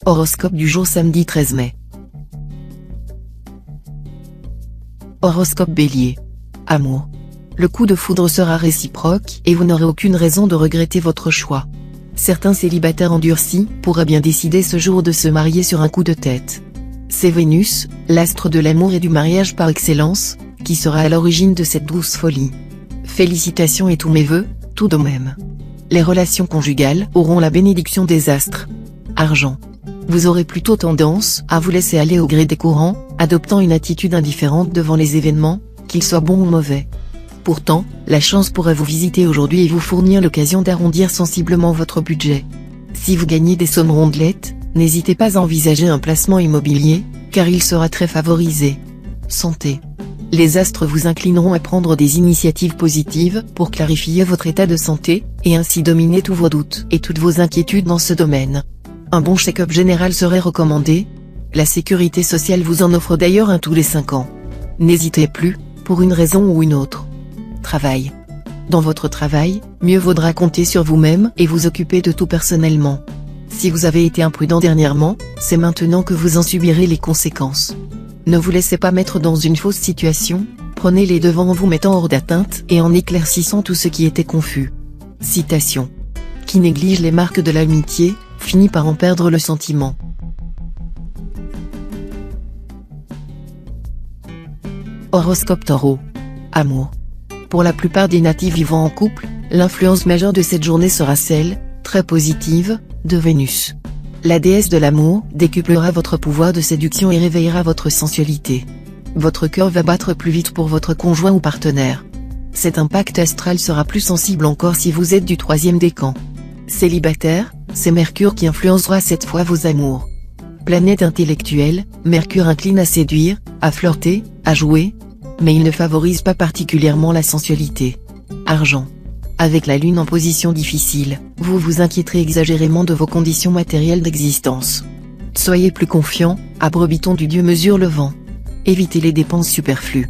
Horoscope du jour samedi 13 mai. Horoscope Bélier. Amour. Le coup de foudre sera réciproque et vous n'aurez aucune raison de regretter votre choix. Certains célibataires endurcis pourraient bien décider ce jour de se marier sur un coup de tête. C'est Vénus, l'astre de l'amour et du mariage par excellence, qui sera à l'origine de cette douce folie. Félicitations et tous mes vœux, tout de même. Les relations conjugales auront la bénédiction des astres. Argent. Vous aurez plutôt tendance à vous laisser aller au gré des courants, adoptant une attitude indifférente devant les événements, qu'ils soient bons ou mauvais. Pourtant, la chance pourrait vous visiter aujourd'hui et vous fournir l'occasion d'arrondir sensiblement votre budget. Si vous gagnez des sommes rondelettes, n'hésitez pas à envisager un placement immobilier, car il sera très favorisé. Santé. Les astres vous inclineront à prendre des initiatives positives pour clarifier votre état de santé, et ainsi dominer tous vos doutes et toutes vos inquiétudes dans ce domaine. Un bon check-up général serait recommandé. La sécurité sociale vous en offre d'ailleurs un tous les 5 ans. N'hésitez plus, pour une raison ou une autre. Travail. Dans votre travail, mieux vaudra compter sur vous-même et vous occuper de tout personnellement. Si vous avez été imprudent dernièrement, c'est maintenant que vous en subirez les conséquences. Ne vous laissez pas mettre dans une fausse situation, prenez les devants en vous mettant hors d'atteinte et en éclaircissant tout ce qui était confus. Citation. Qui néglige les marques de l'amitié, finit par en perdre le sentiment. Horoscope Taureau. Amour. Pour la plupart des natifs vivant en couple, l'influence majeure de cette journée sera celle, très positive, de Vénus. La déesse de l'amour décuplera votre pouvoir de séduction et réveillera votre sensualité. Votre cœur va battre plus vite pour votre conjoint ou partenaire. Cet impact astral sera plus sensible encore si vous êtes du 3e décan. Célibataire, c'est Mercure qui influencera cette fois vos amours. Planète intellectuelle, Mercure incline à séduire, à flirter, à jouer, mais il ne favorise pas particulièrement la sensualité. Argent. Avec la Lune en position difficile, vous vous inquiéterez exagérément de vos conditions matérielles d'existence. Soyez plus confiant, à Brebiton du Dieu mesure le vent. Évitez les dépenses superflues.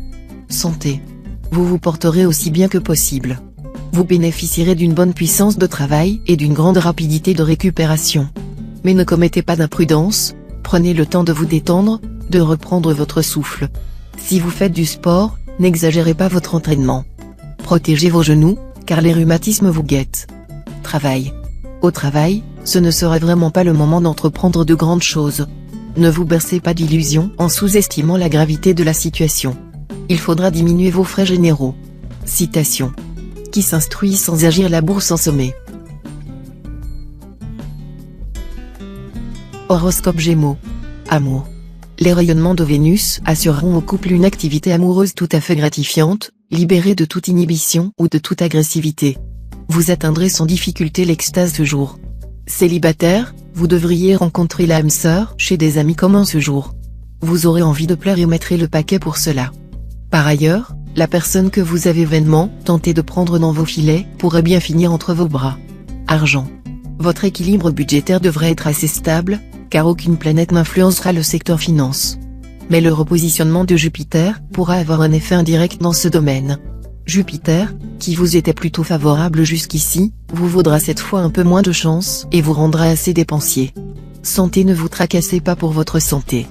Santé. Vous vous porterez aussi bien que possible. Vous bénéficierez d'une bonne puissance de travail et d'une grande rapidité de récupération. Mais ne commettez pas d'imprudence, prenez le temps de vous détendre, de reprendre votre souffle. Si vous faites du sport, n'exagérez pas votre entraînement. Protégez vos genoux, car les rhumatismes vous guettent. Travail. Au travail, ce ne sera vraiment pas le moment d'entreprendre de grandes choses. Ne vous bercez pas d'illusions en sous-estimant la gravité de la situation. Il faudra diminuer vos frais généraux. Citation. Qui s'instruit sans agir la bourse en sommet. Horoscope Gémeaux. Amour. Les rayonnements de Vénus assureront au couple une activité amoureuse tout à fait gratifiante, libérée de toute inhibition ou de toute agressivité. Vous atteindrez sans difficulté l'extase ce jour. Célibataire, vous devriez rencontrer l'âme sœur chez des amis communs ce jour. Vous aurez envie de plaire et mettrez le paquet pour cela. Par ailleurs, la personne que vous avez vainement tenté de prendre dans vos filets pourrait bien finir entre vos bras. Argent. Votre équilibre budgétaire devrait être assez stable, car aucune planète n'influencera le secteur finance. Mais le repositionnement de Jupiter pourra avoir un effet indirect dans ce domaine. Jupiter, qui vous était plutôt favorable jusqu'ici, vous vaudra cette fois un peu moins de chance et vous rendra assez dépensier. Santé. Ne vous tracassez pas pour votre santé.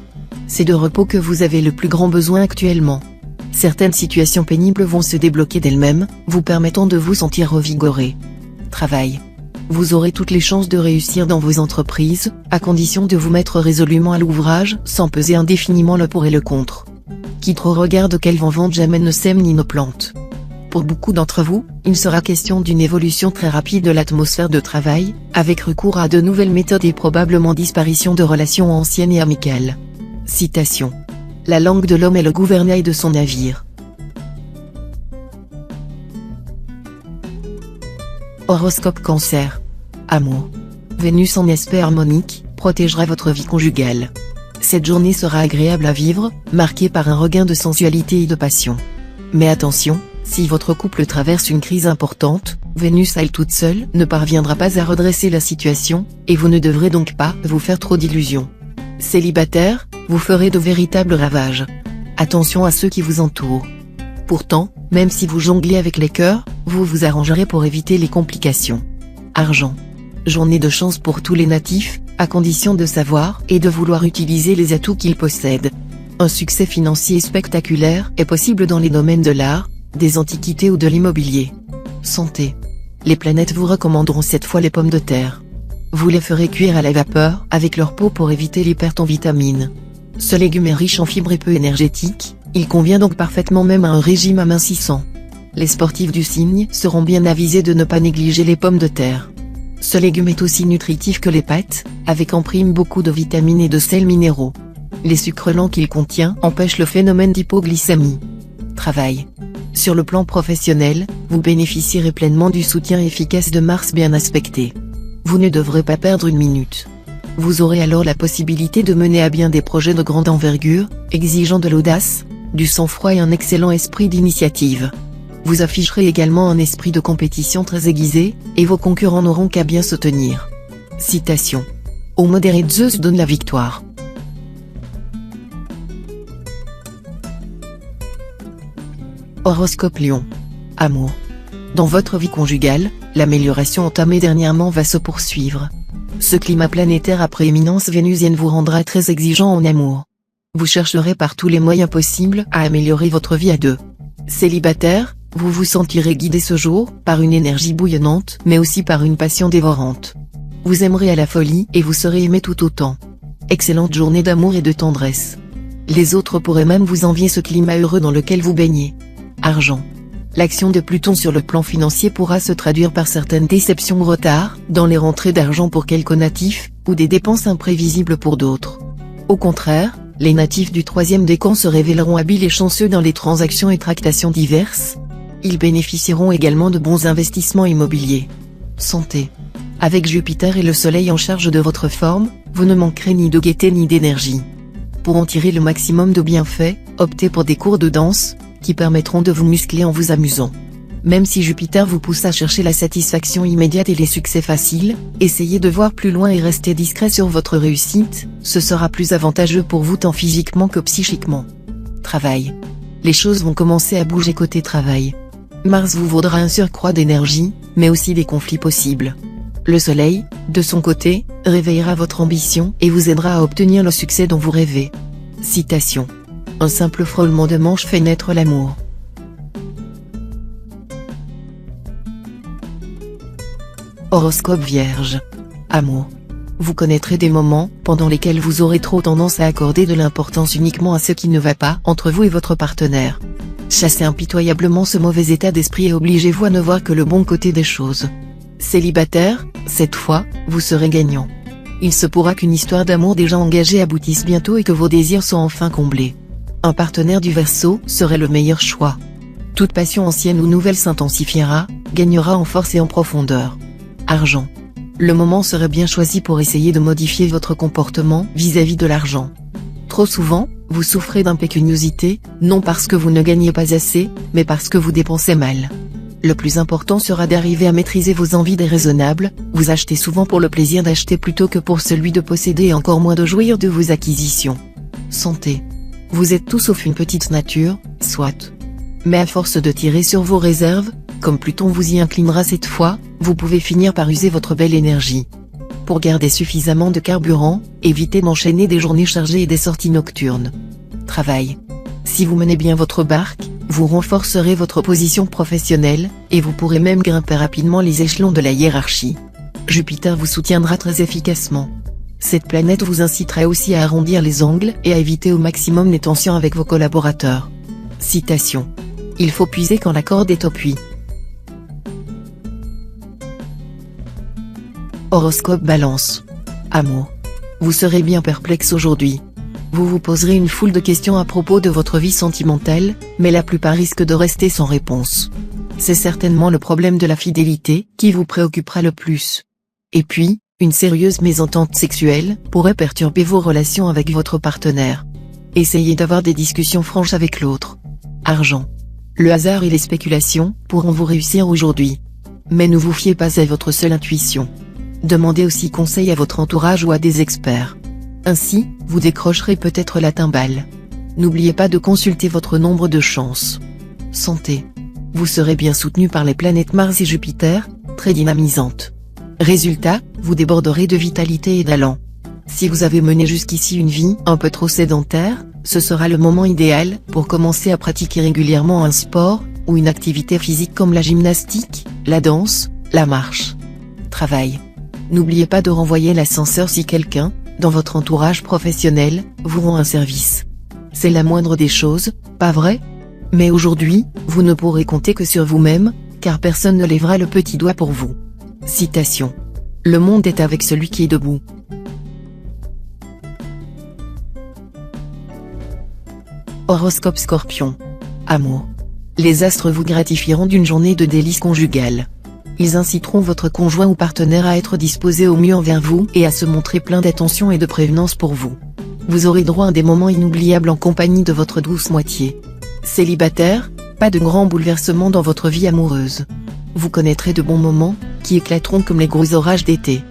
C'est de repos que vous avez le plus grand besoin actuellement. Certaines situations pénibles vont se débloquer d'elles-mêmes, vous permettant de vous sentir revigoré. Travail. Vous aurez toutes les chances de réussir dans vos entreprises, à condition de vous mettre résolument à l'ouvrage sans peser indéfiniment le pour et le contre. Qui trop regarde quel vent vente jamais ne sème ni ne plante. Pour beaucoup d'entre vous, il sera question d'une évolution très rapide de l'atmosphère de travail, avec recours à de nouvelles méthodes et probablement disparition de relations anciennes et amicales. Citation. La langue de l'homme est le gouvernail de son navire. Horoscope Cancer. Amour. Vénus en aspect harmonique, protégera votre vie conjugale. Cette journée sera agréable à vivre, marquée par un regain de sensualité et de passion. Mais attention, si votre couple traverse une crise importante, Vénus à elle toute seule ne parviendra pas à redresser la situation, et vous ne devrez donc pas vous faire trop d'illusions. Célibataire, vous ferez de véritables ravages. Attention à ceux qui vous entourent. Pourtant, même si vous jonglez avec les cœurs, vous vous arrangerez pour éviter les complications. Argent. Journée de chance pour tous les natifs, à condition de savoir et de vouloir utiliser les atouts qu'ils possèdent. Un succès financier spectaculaire est possible dans les domaines de l'art, des antiquités ou de l'immobilier. Santé. Les planètes vous recommanderont cette fois les pommes de terre. Vous les ferez cuire à la vapeur avec leur peau pour éviter les pertes en vitamines. Ce légume est riche en fibres et peu énergétique, il convient donc parfaitement même à un régime amincissant. Les sportifs du signe seront bien avisés de ne pas négliger les pommes de terre. Ce légume est aussi nutritif que les pâtes, avec en prime beaucoup de vitamines et de sels minéraux. Les sucres lents qu'il contient empêchent le phénomène d'hypoglycémie. Travail. Sur le plan professionnel, vous bénéficierez pleinement du soutien efficace de Mars bien aspecté. Vous ne devrez pas perdre une minute. Vous aurez alors la possibilité de mener à bien des projets de grande envergure, exigeant de l'audace, du sang-froid et un excellent esprit d'initiative. Vous afficherez également un esprit de compétition très aiguisé, et vos concurrents n'auront qu'à bien se tenir. Citation. Au modéré Zeus donne la victoire. Horoscope Lion. Amour. Dans votre vie conjugale, l'amélioration entamée dernièrement va se poursuivre. Ce climat planétaire à prééminence vénusienne vous rendra très exigeant en amour. Vous chercherez par tous les moyens possibles à améliorer votre vie à deux. Célibataire, vous vous sentirez guidé ce jour par une énergie bouillonnante mais aussi par une passion dévorante. Vous aimerez à la folie et vous serez aimé tout autant. Excellente journée d'amour et de tendresse. Les autres pourraient même vous envier ce climat heureux dans lequel vous baignez. Argent. L'action de Pluton sur le plan financier pourra se traduire par certaines déceptions ou retards dans les rentrées d'argent pour quelques natifs, ou des dépenses imprévisibles pour d'autres. Au contraire, les natifs du 3e décan se révéleront habiles et chanceux dans les transactions et tractations diverses. Ils bénéficieront également de bons investissements immobiliers. Santé. Avec Jupiter et le Soleil en charge de votre forme, vous ne manquerez ni de gaieté ni d'énergie. Pour en tirer le maximum de bienfaits, optez pour des cours de danse, qui permettront de vous muscler en vous amusant. Même si Jupiter vous pousse à chercher la satisfaction immédiate et les succès faciles, essayez de voir plus loin et restez discret sur votre réussite, ce sera plus avantageux pour vous tant physiquement que psychiquement. Travail. Les choses vont commencer à bouger côté travail. Mars vous vaudra un surcroît d'énergie, mais aussi des conflits possibles. Le Soleil, de son côté, réveillera votre ambition et vous aidera à obtenir le succès dont vous rêvez. Citation. Un simple frôlement de manche fait naître l'amour. Horoscope Vierge. Amour. Vous connaîtrez des moments pendant lesquels vous aurez trop tendance à accorder de l'importance uniquement à ce qui ne va pas entre vous et votre partenaire. Chassez impitoyablement ce mauvais état d'esprit et obligez-vous à ne voir que le bon côté des choses. Célibataire, cette fois, vous serez gagnant. Il se pourra qu'une histoire d'amour déjà engagée aboutisse bientôt et que vos désirs soient enfin comblés. Un partenaire du Verseau serait le meilleur choix. Toute passion ancienne ou nouvelle s'intensifiera, gagnera en force et en profondeur. Argent. Le moment serait bien choisi pour essayer de modifier votre comportement vis-à-vis de l'argent. Trop souvent, vous souffrez d'impécuniosité, non parce que vous ne gagnez pas assez, mais parce que vous dépensez mal. Le plus important sera d'arriver à maîtriser vos envies déraisonnables, vous achetez souvent pour le plaisir d'acheter plutôt que pour celui de posséder et encore moins de jouir de vos acquisitions. Santé. Vous êtes tout sauf une petite nature, soit. Mais à force de tirer sur vos réserves, comme Pluton vous y inclinera cette fois, vous pouvez finir par user votre belle énergie. Pour garder suffisamment de carburant, évitez d'enchaîner des journées chargées et des sorties nocturnes. Travail. Si vous menez bien votre barque, vous renforcerez votre position professionnelle, et vous pourrez même grimper rapidement les échelons de la hiérarchie. Jupiter vous soutiendra très efficacement. Cette planète vous incitera aussi à arrondir les angles et à éviter au maximum les tensions avec vos collaborateurs. Citation. Il faut puiser quand la corde est au puits. Horoscope Balance. Amour. Vous serez bien perplexe aujourd'hui. Vous vous poserez une foule de questions à propos de votre vie sentimentale, mais la plupart risquent de rester sans réponse. C'est certainement le problème de la fidélité qui vous préoccupera le plus. Et puis, une sérieuse mésentente sexuelle pourrait perturber vos relations avec votre partenaire. Essayez d'avoir des discussions franches avec l'autre. Argent. Le hasard et les spéculations pourront vous réussir aujourd'hui. Mais ne vous fiez pas à votre seule intuition. Demandez aussi conseil à votre entourage ou à des experts. Ainsi, vous décrocherez peut-être la timbale. N'oubliez pas de consulter votre nombre de chances. Santé. Vous serez bien soutenu par les planètes Mars et Jupiter, très dynamisantes. Résultat, vous déborderez de vitalité et d'allant. Si vous avez mené jusqu'ici une vie un peu trop sédentaire, ce sera le moment idéal pour commencer à pratiquer régulièrement un sport, ou une activité physique comme la gymnastique, la danse, la marche. Travail. N'oubliez pas de renvoyer l'ascenseur si quelqu'un, dans votre entourage professionnel, vous rend un service. C'est la moindre des choses, pas vrai? Mais aujourd'hui, vous ne pourrez compter que sur vous-même, car personne ne lèvera le petit doigt pour vous. Citation. Le monde est avec celui qui est debout. Horoscope Scorpion. Amour. Les astres vous gratifieront d'une journée de délices conjugales. Ils inciteront votre conjoint ou partenaire à être disposé au mieux envers vous et à se montrer plein d'attention et de prévenance pour vous. Vous aurez droit à des moments inoubliables en compagnie de votre douce moitié. Célibataire, pas de grands bouleversements dans votre vie amoureuse. Vous connaîtrez de bons moments, qui éclateront comme les gros orages d'été.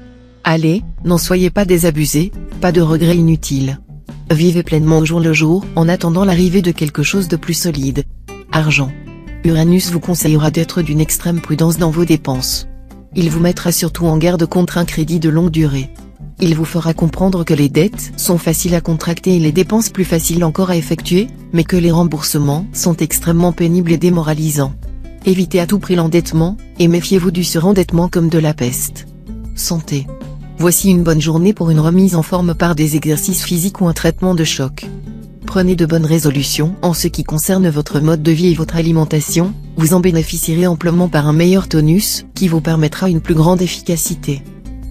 Allez, n'en soyez pas désabusés, pas de regrets inutiles. Vivez pleinement au jour le jour, en attendant l'arrivée de quelque chose de plus solide. Argent. Uranus vous conseillera d'être d'une extrême prudence dans vos dépenses. Il vous mettra surtout en garde contre un crédit de longue durée. Il vous fera comprendre que les dettes sont faciles à contracter et les dépenses plus faciles encore à effectuer, mais que les remboursements sont extrêmement pénibles et démoralisants. Évitez à tout prix l'endettement, et méfiez-vous du surendettement comme de la peste. Santé. Voici une bonne journée pour une remise en forme par des exercices physiques ou un traitement de choc. Prenez de bonnes résolutions en ce qui concerne votre mode de vie et votre alimentation, vous en bénéficierez amplement par un meilleur tonus, qui vous permettra une plus grande efficacité.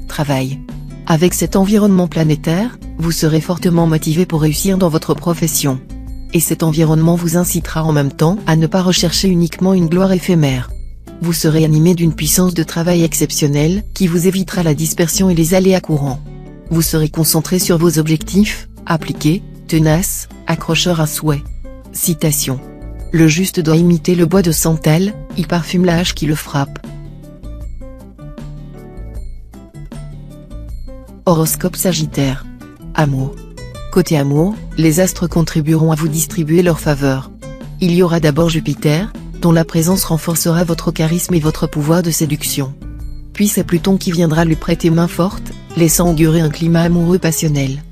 Travail. Avec cet environnement planétaire, vous serez fortement motivé pour réussir dans votre profession. Et cet environnement vous incitera en même temps à ne pas rechercher uniquement une gloire éphémère. Vous serez animé d'une puissance de travail exceptionnelle, qui vous évitera la dispersion et les aléas courants. Vous serez concentré sur vos objectifs, appliqué, tenace, accrocheur à souhait. Citation. Le juste doit imiter le bois de santal, il parfume la hache qui le frappe. Horoscope Sagittaire. Amour. Côté amour, les astres contribueront à vous distribuer leurs faveurs. Il y aura d'abord Jupiter, dont la présence renforcera votre charisme et votre pouvoir de séduction. Puis c'est Pluton qui viendra lui prêter main forte, laissant augurer un climat amoureux passionnel.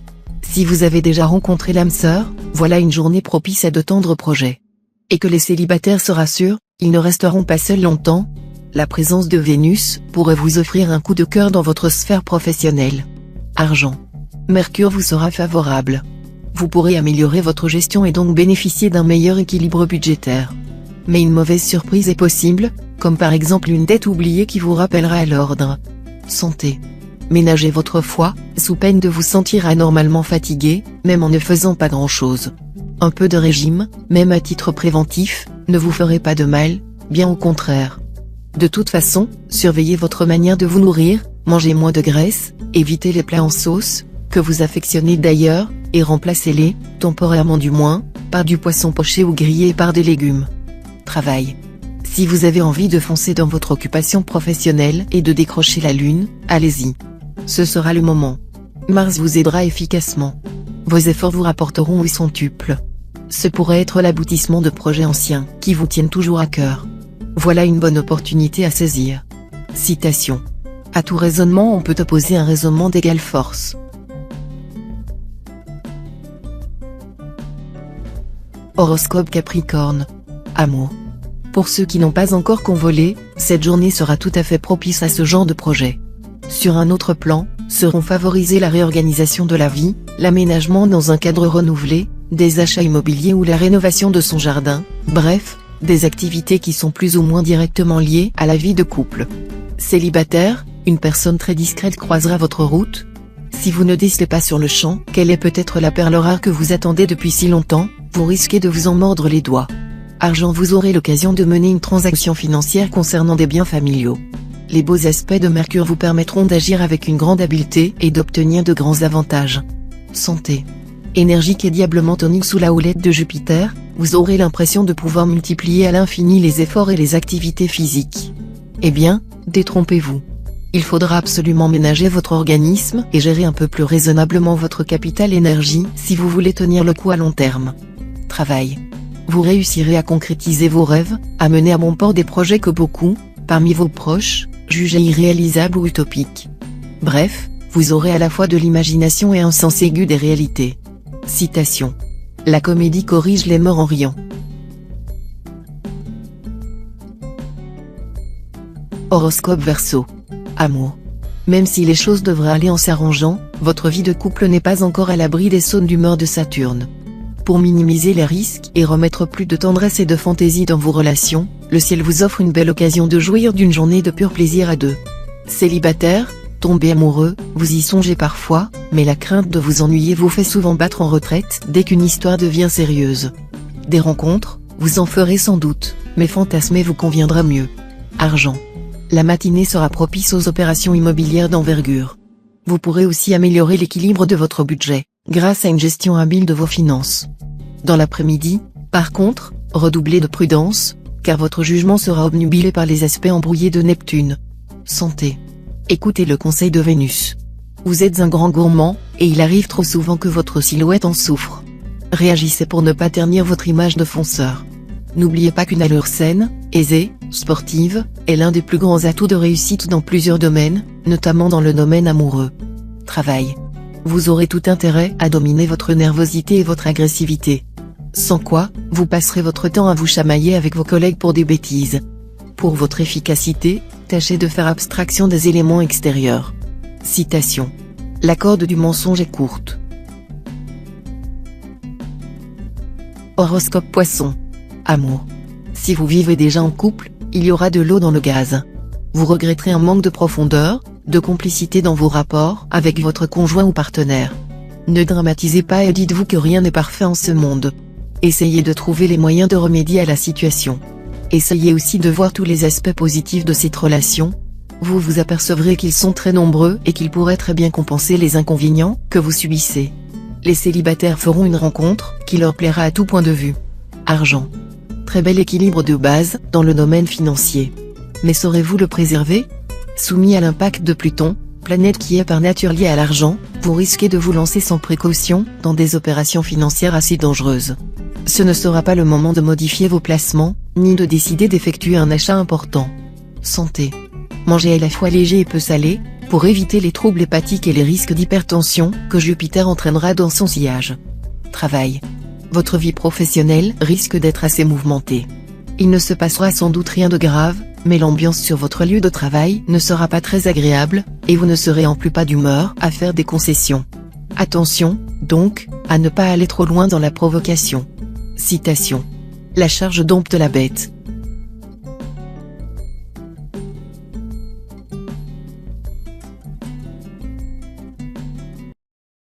Si vous avez déjà rencontré l'âme sœur, voilà une journée propice à de tendres projets. Et que les célibataires se rassurent, ils ne resteront pas seuls longtemps. La présence de Vénus pourrait vous offrir un coup de cœur dans votre sphère professionnelle. Argent. Mercure vous sera favorable. Vous pourrez améliorer votre gestion et donc bénéficier d'un meilleur équilibre budgétaire. Mais une mauvaise surprise est possible, comme par exemple une dette oubliée qui vous rappellera à l'ordre. Santé. Ménagez votre foi, sous peine de vous sentir anormalement fatigué, même en ne faisant pas grand-chose. Un peu de régime, même à titre préventif, ne vous ferait pas de mal, bien au contraire. De toute façon, surveillez votre manière de vous nourrir, mangez moins de graisse, évitez les plats en sauce, que vous affectionnez d'ailleurs, et remplacez-les, temporairement du moins, par du poisson poché ou grillé et par des légumes. Travail. Si vous avez envie de foncer dans votre occupation professionnelle et de décrocher la lune, allez-y. Ce sera le moment. Mars vous aidera efficacement. Vos efforts vous rapporteront au centuple. Ce pourrait être l'aboutissement de projets anciens qui vous tiennent toujours à cœur. Voilà une bonne opportunité à saisir. Citation. À tout raisonnement on peut opposer un raisonnement d'égale force. Horoscope Capricorne. Amour. Pour ceux qui n'ont pas encore convolé, cette journée sera tout à fait propice à ce genre de projet. Sur un autre plan, seront favorisées la réorganisation de la vie, l'aménagement dans un cadre renouvelé, des achats immobiliers ou la rénovation de son jardin, bref, des activités qui sont plus ou moins directement liées à la vie de couple. Célibataire, une personne très discrète croisera votre route. Si vous ne décelez pas sur le champ quelle est peut-être la perle rare que vous attendez depuis si longtemps, vous risquez de vous en mordre les doigts. Argent, vous aurez l'occasion de mener une transaction financière concernant des biens familiaux. Les beaux aspects de Mercure vous permettront d'agir avec une grande habileté et d'obtenir de grands avantages. Santé. Énergique et diablement tonique sous la houlette de Jupiter, vous aurez l'impression de pouvoir multiplier à l'infini les efforts et les activités physiques. Eh bien, détrompez-vous. Il faudra absolument ménager votre organisme et gérer un peu plus raisonnablement votre capital énergie si vous voulez tenir le coup à long terme. Travail. Vous réussirez à concrétiser vos rêves, à mener à bon port des projets que beaucoup, parmi vos proches, jugeaient irréalisables ou utopiques. Bref, Vous aurez à la fois de l'imagination et un sens aigu des réalités. Citation. La comédie corrige les morts en riant. Horoscope Verseau. Amour. Même si les choses devraient aller en s'arrangeant, votre vie de couple n'est pas encore à l'abri des sautes d'humeur de Saturne. Pour minimiser les risques et remettre plus de tendresse et de fantaisie dans vos relations, le ciel vous offre une belle occasion de jouir d'une journée de pur plaisir à deux. Célibataire, tombé amoureux, vous y songez parfois, mais la crainte de vous ennuyer vous fait souvent battre en retraite dès qu'une histoire devient sérieuse. Des rencontres, vous en ferez sans doute, mais fantasmer vous conviendra mieux. Argent. La matinée sera propice aux opérations immobilières d'envergure. Vous pourrez aussi améliorer l'équilibre de votre budget, grâce à une gestion habile de vos finances. Dans l'après-midi, par contre, redoublez de prudence, car votre jugement sera obnubilé par les aspects embrouillés de Neptune. Santé. Écoutez le conseil de Vénus. Vous êtes un grand gourmand, et il arrive trop souvent que votre silhouette en souffre. Réagissez pour ne pas ternir votre image de fonceur. N'oubliez pas qu'une allure saine, aisée, sportive, est l'un des plus grands atouts de réussite dans plusieurs domaines, notamment dans le domaine amoureux. Travail. Vous aurez tout intérêt à dominer votre nervosité et votre agressivité. Sans quoi, vous passerez votre temps à vous chamailler avec vos collègues pour des bêtises. Pour votre efficacité, tâchez de faire abstraction des éléments extérieurs. Citation. La corde du mensonge est courte. Horoscope Poisson. Amour. Si vous vivez déjà en couple, il y aura de l'eau dans le gaz. Vous regretterez un manque de profondeur, de complicité dans vos rapports avec votre conjoint ou partenaire. Ne dramatisez pas et dites-vous que rien n'est parfait en ce monde. Essayez de trouver les moyens de remédier à la situation. Essayez aussi de voir tous les aspects positifs de cette relation. Vous vous apercevrez qu'ils sont très nombreux et qu'ils pourraient très bien compenser les inconvénients que vous subissez. Les célibataires feront une rencontre qui leur plaira à tout point de vue. Argent. Très bel équilibre de base dans le domaine financier. Mais saurez-vous le préserver? Soumis à l'impact de Pluton, planète qui est par nature liée à l'argent, vous risquez de vous lancer sans précaution dans des opérations financières assez dangereuses. Ce ne sera pas le moment de modifier vos placements, ni de décider d'effectuer un achat important. Santé. Mangez à la fois léger et peu salé, pour éviter les troubles hépatiques et les risques d'hypertension que Jupiter entraînera dans son sillage. Travail. Votre vie professionnelle risque d'être assez mouvementée. Il ne se passera sans doute rien de grave, mais l'ambiance sur votre lieu de travail ne sera pas très agréable, et vous ne serez en plus pas d'humeur à faire des concessions. Attention, donc, à ne pas aller trop loin dans la provocation. Citation. La charge dompte la bête.